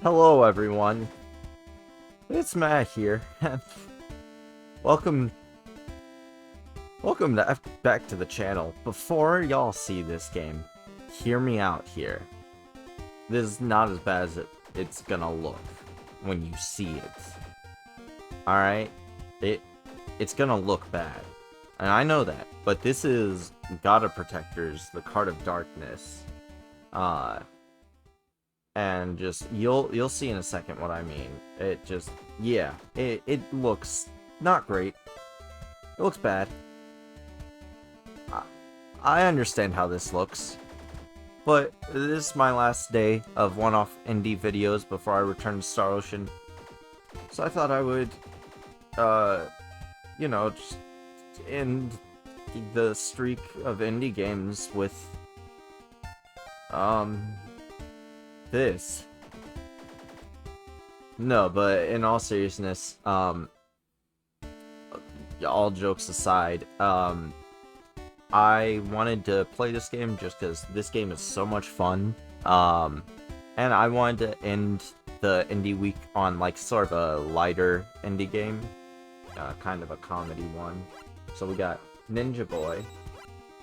Hello, everyone. It's Matt here. welcome, welcome back to the channel. Before y'all see this game, hear me out here. This is not as bad as it's gonna look when you see it. All right, it's gonna look bad, and I know that. But this is God of Protectors, the Card of Darkness. And just you'll see in a second what I mean. It just it looks not great. It looks bad. I understand how this looks, but this is my last day of one-off indie videos before I return to Star Ocean. So I thought I would just end the streak of indie games with this. No, but in all seriousness, all jokes aside, I wanted to play this game just because this game is so much fun. And I wanted to end the indie week on like sort of a lighter indie game, kind of a comedy one. So we got Ninja Boy.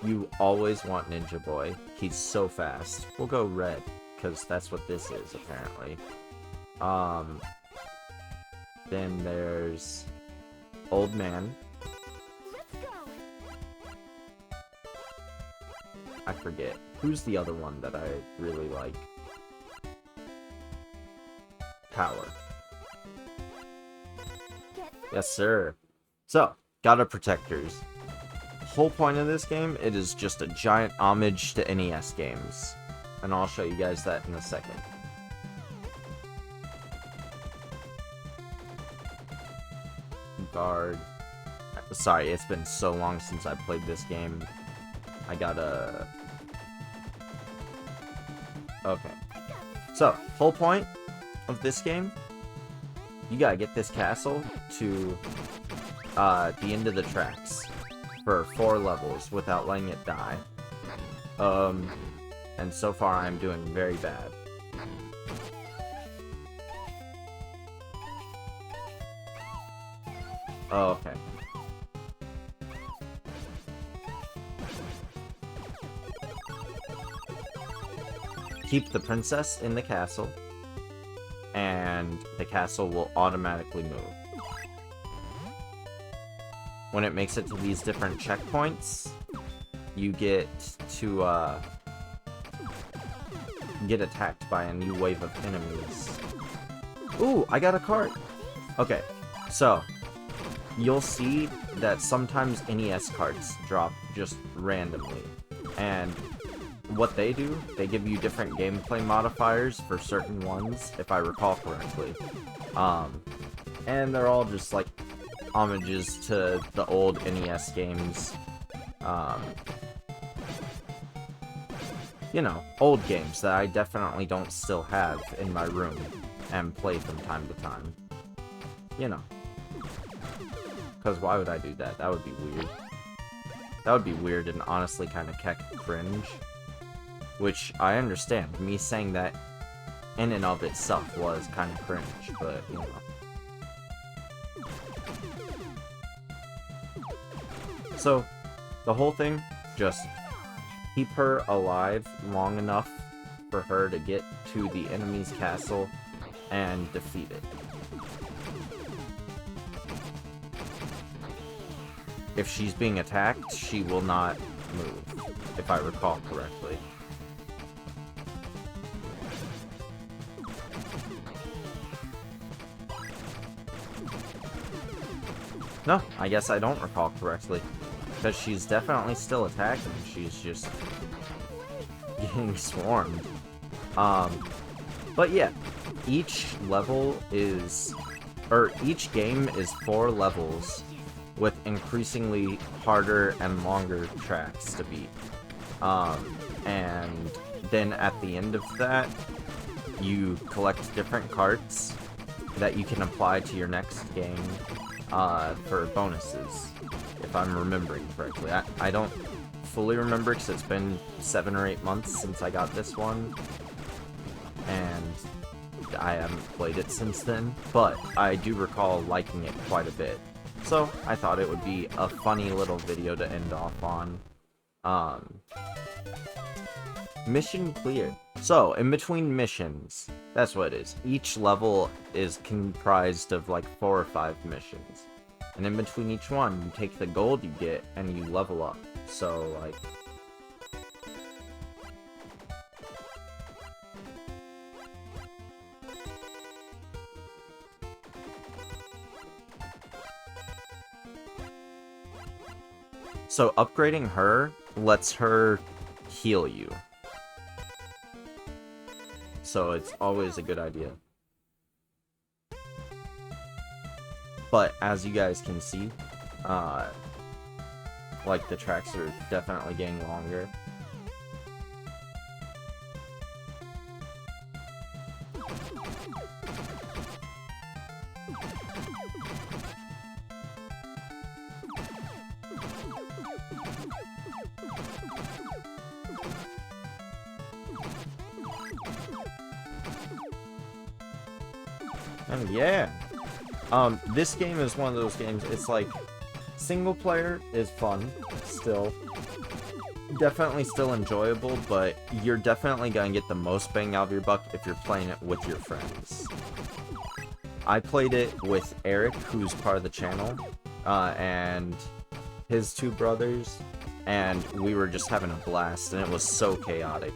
You always want Ninja Boy. He's so fast. We'll go red, because that's what this is, apparently. Then there's Old Man. I forget. Who's the other one that I really like? Power. Yes, sir. So, God of Protectors. Whole point of this game, it is just a giant homage to NES games. And I'll show you guys that in a second. Guard. Sorry, it's been so long since I played this game. I gotta... Okay. So, whole point of this game, you gotta get this castle to the end of the tracks for 4 levels without letting it die. And so far I'm doing very bad. Oh, okay. Keep the princess in the castle, and the castle will automatically move. When it makes it to these different checkpoints, you get to, get attacked by a new wave of enemies. Ooh, I got a card! Okay, so, you'll see that sometimes NES cards drop just randomly. And what they do, they give you different gameplay modifiers for certain ones, if I recall correctly. And they're all just, like, homages to the old NES games. You know, old games that I definitely don't still have in my room and play from time to time. You know. Because why would I do that? That would be weird. That would be weird and honestly kind of cringe. Which, I understand. Me saying that in and of itself was kind of cringe, but, you know. So, the whole thing, just keep her alive long enough for her to get to the enemy's castle and defeat it. If she's being attacked, she will not move, if I recall correctly. No, I guess I don't recall correctly. Because she's definitely still attacking. She's just getting swarmed. But yeah, each level is... or each game is 4 levels with increasingly harder and longer tracks to beat. And then at the end of that, you collect different cards that you can apply to your next game for bonuses, if I'm remembering correctly. I don't fully remember because it's been 7 or 8 months since I got this one. And I haven't played it since then, but I do recall liking it quite a bit. So, I thought it would be a funny little video to end off on. Mission clear. So, in between missions, that's what it is. Each level is comprised of like 4 or 5 missions. And in between each one, you take the gold you get and you level up. So, like... So, upgrading her lets her heal you. So, it's always a good idea. But, as you guys can see, like, the tracks are definitely getting longer. And yeah, this game is one of those games, it's like, single player is fun, still, definitely still enjoyable, but you're definitely gonna get the most bang out of your buck if you're playing it with your friends. I played it with Eric, who's part of the channel, and his 2 brothers, and we were just having a blast, and it was so chaotic.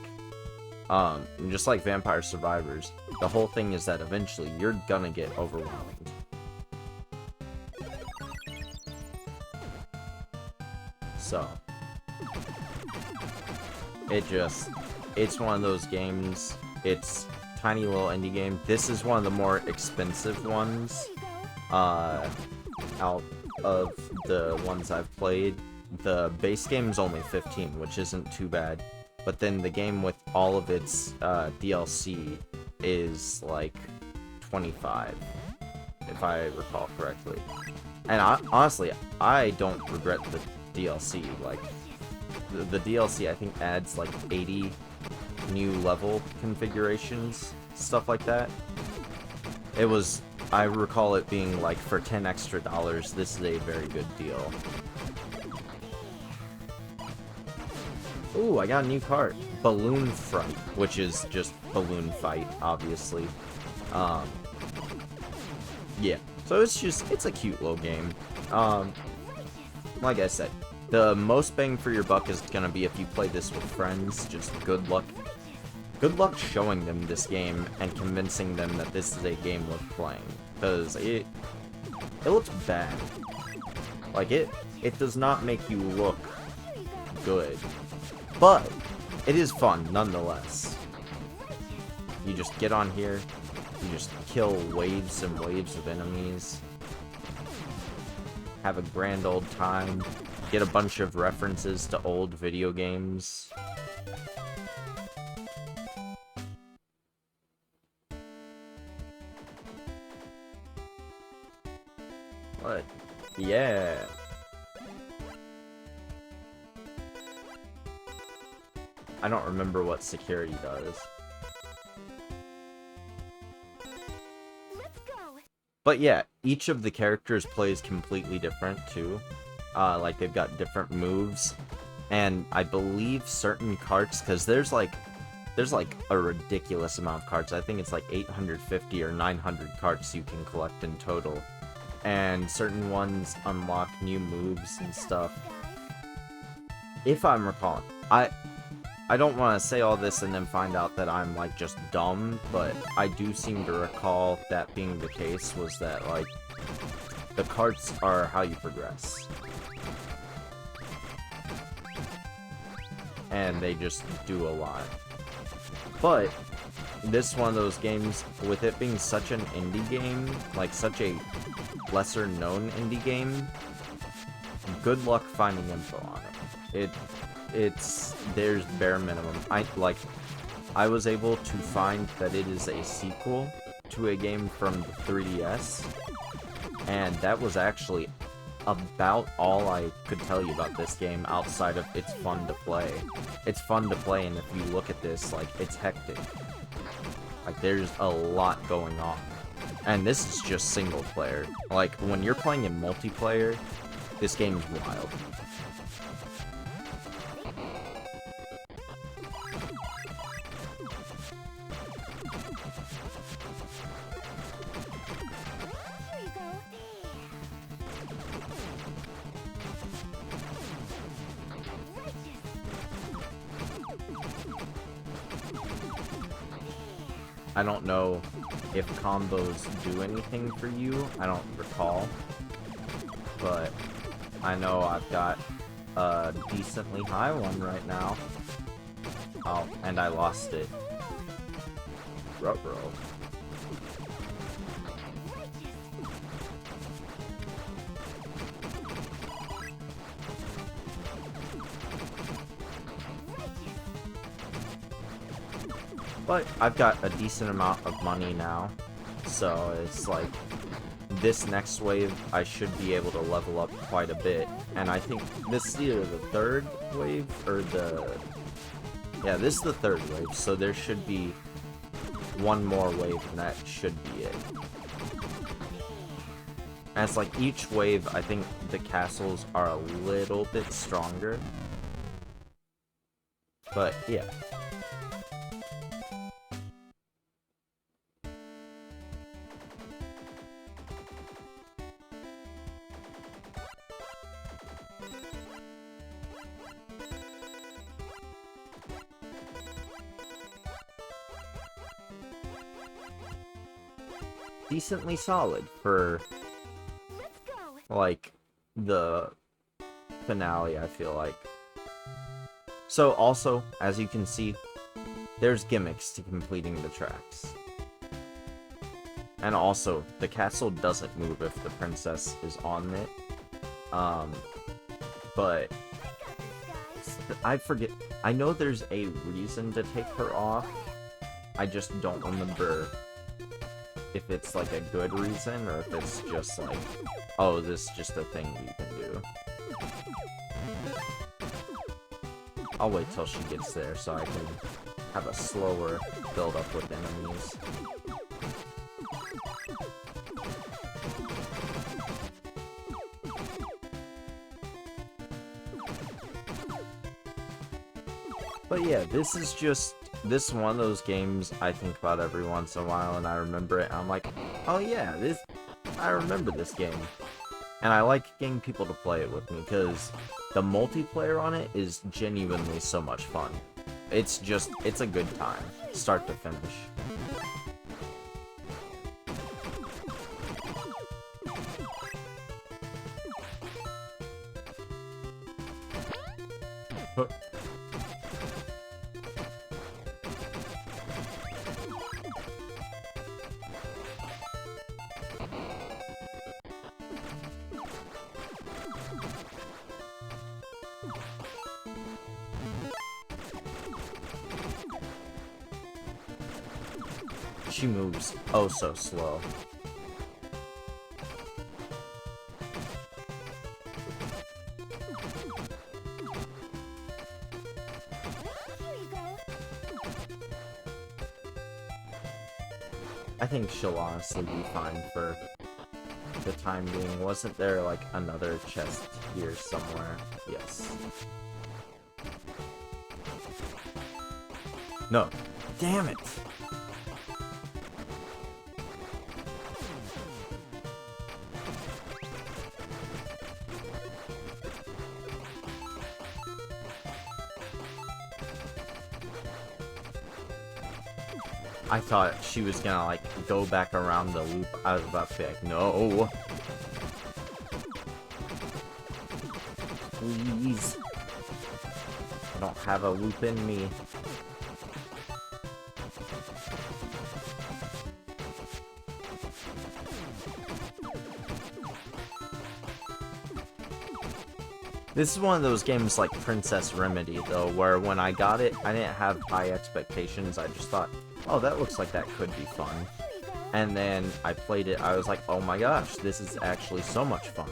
Just like Vampire Survivors, the whole thing is that eventually you're gonna get overwhelmed. So, it's one of those games, it's tiny little indie game. This is one of the more expensive ones, out of the ones I've played. The base game is only 15, which isn't too bad. But then the game with all of its DLC is like 25, if I recall correctly. And honestly, I don't regret the DLC. Like, the DLC I think adds like 80 new level configurations, stuff like that. I recall it being like, for $10 extra, this is a very good deal. Ooh, I got a new card. Balloon Fright, which is just Balloon Fight, obviously. Yeah. So it's a cute little game. Like I said, the most bang for your buck is gonna be if you play this with friends. Just good luck. Good luck showing them this game and convincing them that this is a game worth playing. Because it looks bad. Like, it does not make you look good. But, it is fun, nonetheless. You just get on here, you just kill waves and waves of enemies, have a grand old time, get a bunch of references to old video games. What? Yeah. I don't remember what security does. But yeah, each of the characters plays completely different too. Like, they've got different moves. And I believe certain carts, because there's like a ridiculous amount of carts. I think it's like 850 or 900 carts you can collect in total. And certain ones unlock new moves and stuff. If I'm recalling. I don't want to say all this and then find out that I'm, like, just dumb, but I do seem to recall that being the case, was that, like, the carts are how you progress. And they just do a lot. But, this is one of those games, with it being such an indie game, like, such a lesser-known indie game, good luck finding info on it. There's bare minimum. I was able to find that it is a sequel to a game from the 3DS, and that was actually about all I could tell you about this game outside of it's fun to play. It's fun to play, and if you look at this, like, it's hectic. Like, there's a lot going on. And this is just single player. Like, when you're playing in multiplayer, this game's wild. I don't know if combos do anything for you. I don't recall. But I know I've got a decently high one right now. Oh, and I lost it. Ruh-roh. But I've got a decent amount of money now, so it's like, this next wave, I should be able to level up quite a bit, and I think this is either the third wave, or yeah, this is the third wave, so there should be one more wave, and that should be it. And it's like, each wave, I think the castles are a little bit stronger, but yeah. Decently solid for, like, the finale, I feel like. So, also, as you can see, there's gimmicks to completing the tracks. And also, the castle doesn't move if the princess is on it. But I forget, I know there's a reason to take her off. I just don't remember if it's like a good reason, or if it's just like, oh, this is just a thing you can do. I'll wait till she gets there so I can have a slower build up with enemies. But yeah, this is one of those games I think about every once in a while, and I remember it, and I'm like, oh yeah, I remember this game. And I like getting people to play it with me, because the multiplayer on it is genuinely so much fun. It's a good time, start to finish. She moves oh so slow. I think she'll honestly be fine for the time being. Wasn't there like another chest here somewhere? Yes. No. Damn it! I thought she was gonna, like, go back around the loop. I was about to be like, no! Please! I don't have a loop in me. This is one of those games like Princess Remedy, though, where when I got it, I didn't have high expectations. I just thought, oh, that looks like that could be fun. And then I played it, I was like, oh my gosh, this is actually so much fun.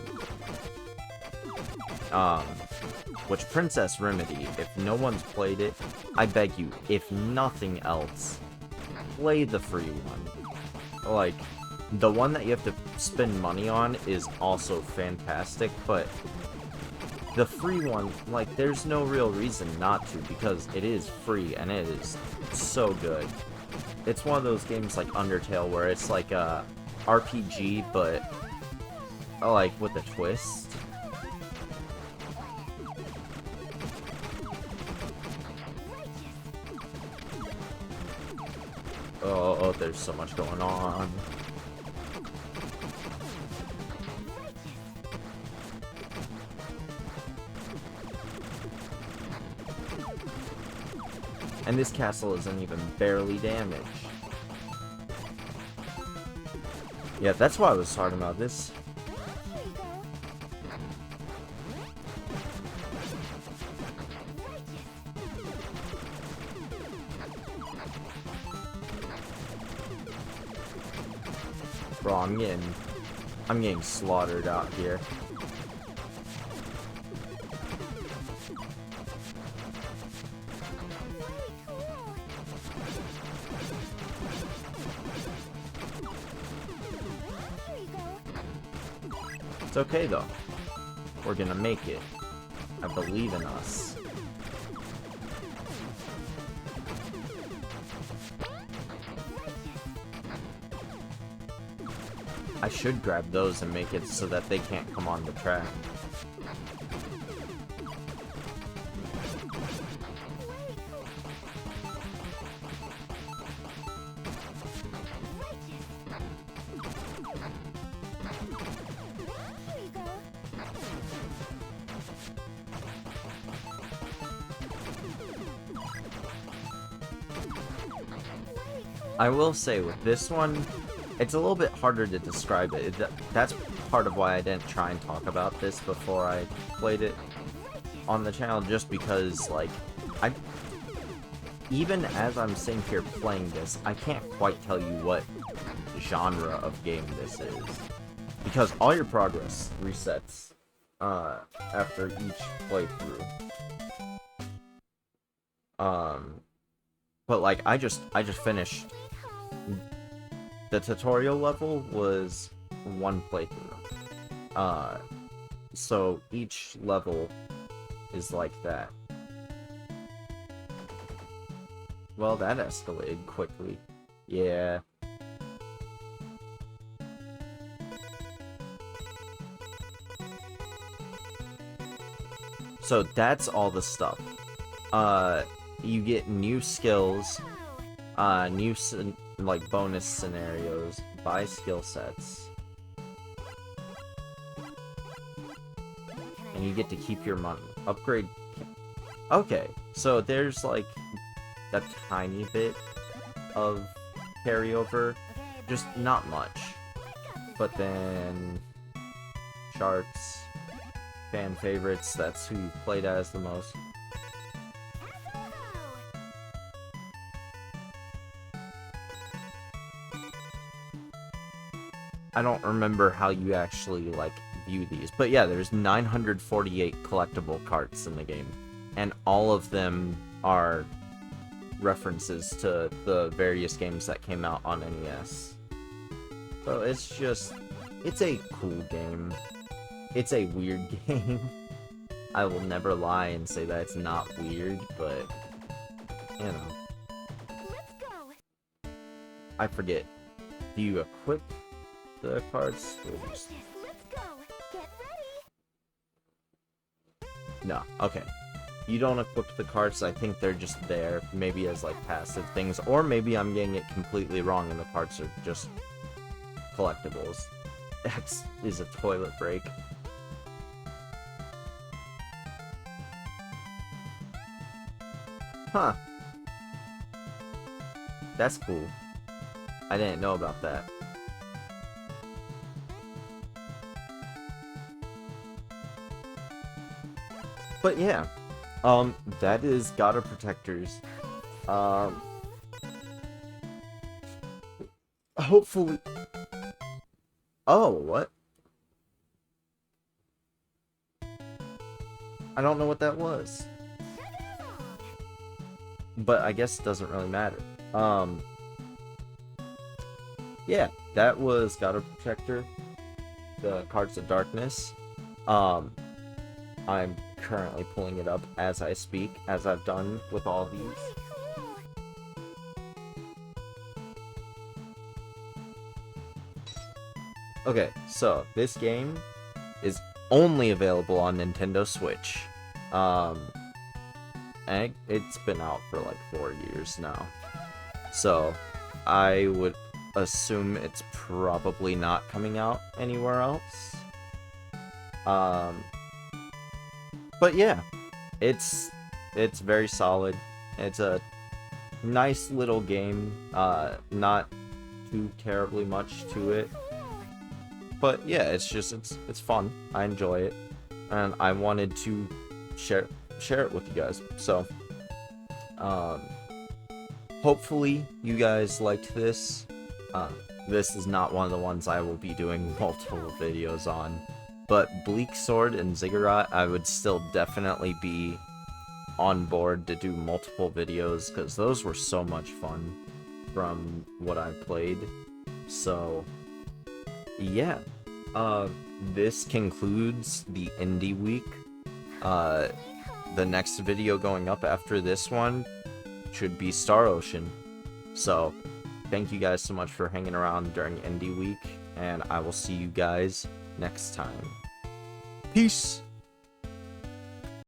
Which Princess Remedy, if no one's played it, I beg you, if nothing else, play the free one. Like, the one that you have to spend money on is also fantastic, but the free one, like, there's no real reason not to, because it is free, and it is so good. It's one of those games like Undertale, where it's like a RPG, but, like, with a twist. Oh, there's so much going on. And this castle isn't even barely damaged. Yeah, that's why I was talking about this. Bro, I'm getting slaughtered out here. It's okay though. We're gonna make it. I believe in us. I should grab those and make it so that they can't come on the track. I will say with this one, it's a little bit harder to describe it. That's part of why I didn't try and talk about this before I played it on the channel, just because, like, even as I'm sitting here playing this, I can't quite tell you what genre of game this is. Because all your progress resets after each playthrough. But like I just finished. The tutorial level was one playthrough. So each level is like that. Well, that escalated quickly. Yeah. So that's all the stuff. You get new skills, like bonus scenarios, buy skill sets, and you get to keep your money. Upgrade. Okay, so there's like a tiny bit of carryover, just not much. But then charts, fan favorites, that's who you've played as the most. I don't remember how you actually, like, view these. But yeah, there's 948 collectible carts in the game. And all of them are references to the various games that came out on NES. So it's just... it's a cool game. It's a weird game. I will never lie and say that it's not weird, but... you know. I forget. Do you equip the cards? No, okay. You don't equip the cards, I think they're just there, maybe as like passive things, or maybe I'm getting it completely wrong and the cards are just collectibles. That is a toilet break. Huh. That's cool. I didn't know about that. But yeah, that is God of Protectors. Hopefully... oh, what? I don't know what that was. But I guess it doesn't really matter. yeah, that was God of Protector, the Cards of Darkness. Um, I'm currently pulling it up as I speak, as I've done with all these. Okay, so this game is only available on Nintendo Switch. Um, and it's been out for like 4 years now. So, I would assume it's probably not coming out anywhere else. Um, but yeah, it's very solid. It's a nice little game. Not too terribly much to it. But yeah, it's fun. I enjoy it, and I wanted to share it with you guys. So, um, hopefully you guys liked this. This is not one of the ones I will be doing multiple videos on, but Bleak Sword and Ziggurat, I would still definitely be on board to do multiple videos, because those were so much fun from what I played. So, yeah. This concludes the Indie Week. The next video going up after this one should be Star Ocean. So, thank you guys so much for hanging around during Indie Week, and I will see you guys next time. Peace!